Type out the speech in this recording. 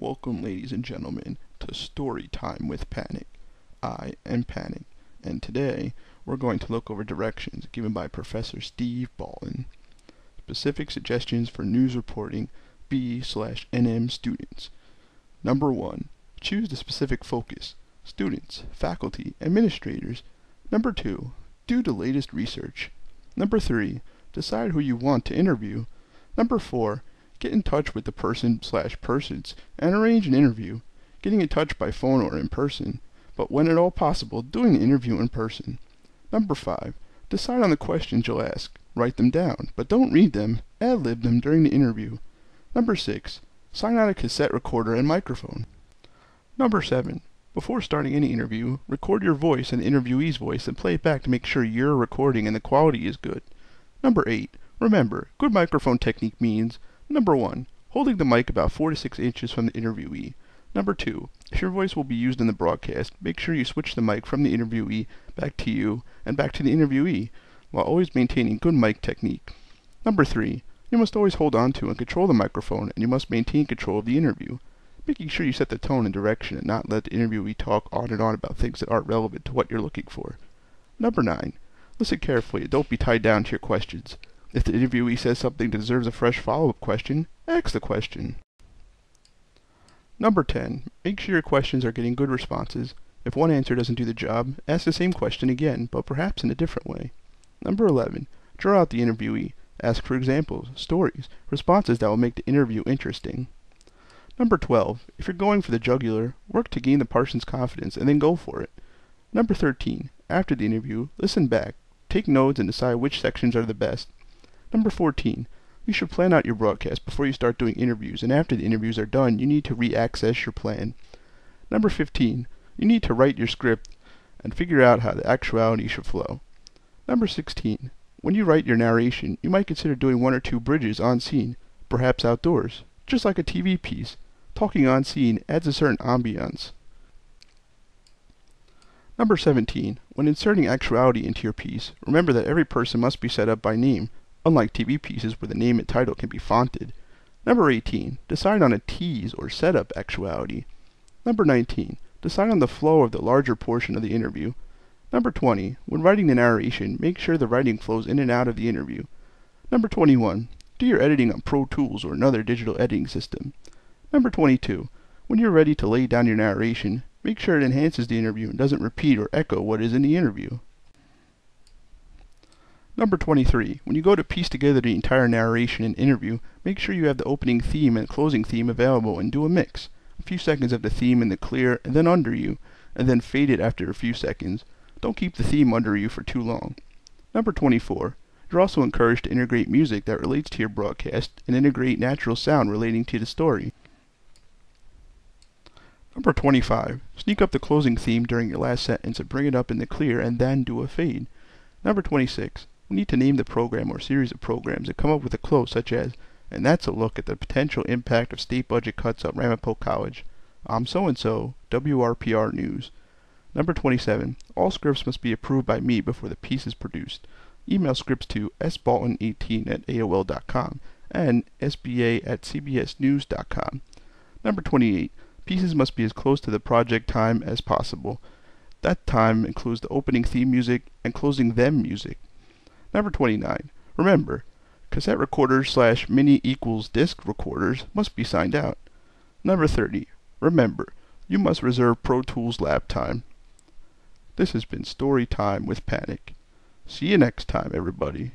Welcome, ladies and gentlemen, to Storytime with Panik. I am Panik, and today we're going to look over directions given by Professor Steven Baltin. Specific suggestions for news reporting B/NM students. Number 1. Choose the specific focus. Students, faculty, administrators. Number 2. Do the latest research. Number 3. Decide who you want to interview. Number 4. Get in touch with the person/persons and arrange an interview, getting in touch by phone or in person, but when at all possible, doing the interview in person. Number 5. Decide on the questions you'll ask. Write them down, but don't read them. Ad-lib them during the interview. Number 6. Sign out a cassette recorder and microphone. Number 7. Before starting any interview, record your voice and the interviewee's voice and play it back to make sure you're recording and the quality is good. Number 8. Remember, good microphone technique means Number 1. Holding the mic about 4 to 6 inches from the interviewee. Number 2. If your voice will be used in the broadcast, make sure you switch the mic from the interviewee back to you and back to the interviewee, while always maintaining good mic technique. Number 3. You must always hold on to and control the microphone, and you must maintain control of the interview, making sure you set the tone and direction and not let the interviewee talk on and on about things that aren't relevant to what you're looking for. Number 9. Listen carefully and don't be tied down to your questions. If the interviewee says something that deserves a fresh follow-up question, ask the question. Number 10. Make sure your questions are getting good responses. If one answer doesn't do the job, ask the same question again, but perhaps in a different way. Number 11. Draw out the interviewee. Ask for examples, stories, responses that will make the interview interesting. Number 12. If you're going for the jugular, work to gain the person's confidence and then go for it. Number 13. After the interview, listen back, take notes and decide which sections are the best. Number 14. You should plan out your broadcast before you start doing interviews, and after the interviews are done, you need to re-access your plan. Number 15. You need to write your script and figure out how the actuality should flow. Number 16. When you write your narration, you might consider doing 1 or 2 bridges on scene, perhaps outdoors, just like a TV piece. Talking on scene adds a certain ambiance. Number 17. When inserting actuality into your piece, remember that every person must be set up by name, unlike TV pieces where the name and title can be fonted. Number 18. Decide on a tease or setup actuality. Number 19. Decide on the flow of the larger portion of the interview. Number 20. When writing the narration, make sure the writing flows in and out of the interview. Number 21. Do your editing on Pro Tools or another digital editing system. Number 22. When you're ready to lay down your narration, make sure it enhances the interview and doesn't repeat or echo what is in the interview. Number 23. When you go to piece together the entire narration and interview, make sure you have the opening theme and closing theme available and do a mix. A few seconds of the theme in the clear and then under you, and then fade it after a few seconds. Don't keep the theme under you for too long. Number 24. You're also encouraged to integrate music that relates to your broadcast and integrate natural sound relating to the story. Number 25. Sneak up the closing theme during your last sentence and bring it up in the clear and then do a fade. Number 26. You need to name the program or series of programs and come up with a close such as, and that's a look at the potential impact of state budget cuts on Ramapo College. I'm so-and-so, WRPR News. Number 27. All scripts must be approved by me before the piece is produced. Email scripts to sbaltin18@aol.com and sba@cbsnews.com. Number 28. Pieces must be as close to the project time as possible. That time includes the opening theme music and closing them music. Number 29. Remember, cassette recorders/mini equals disc recorders must be signed out. Number 30. Remember, you must reserve Pro Tools lab time. This has been Story Time with Panik. See you next time, everybody.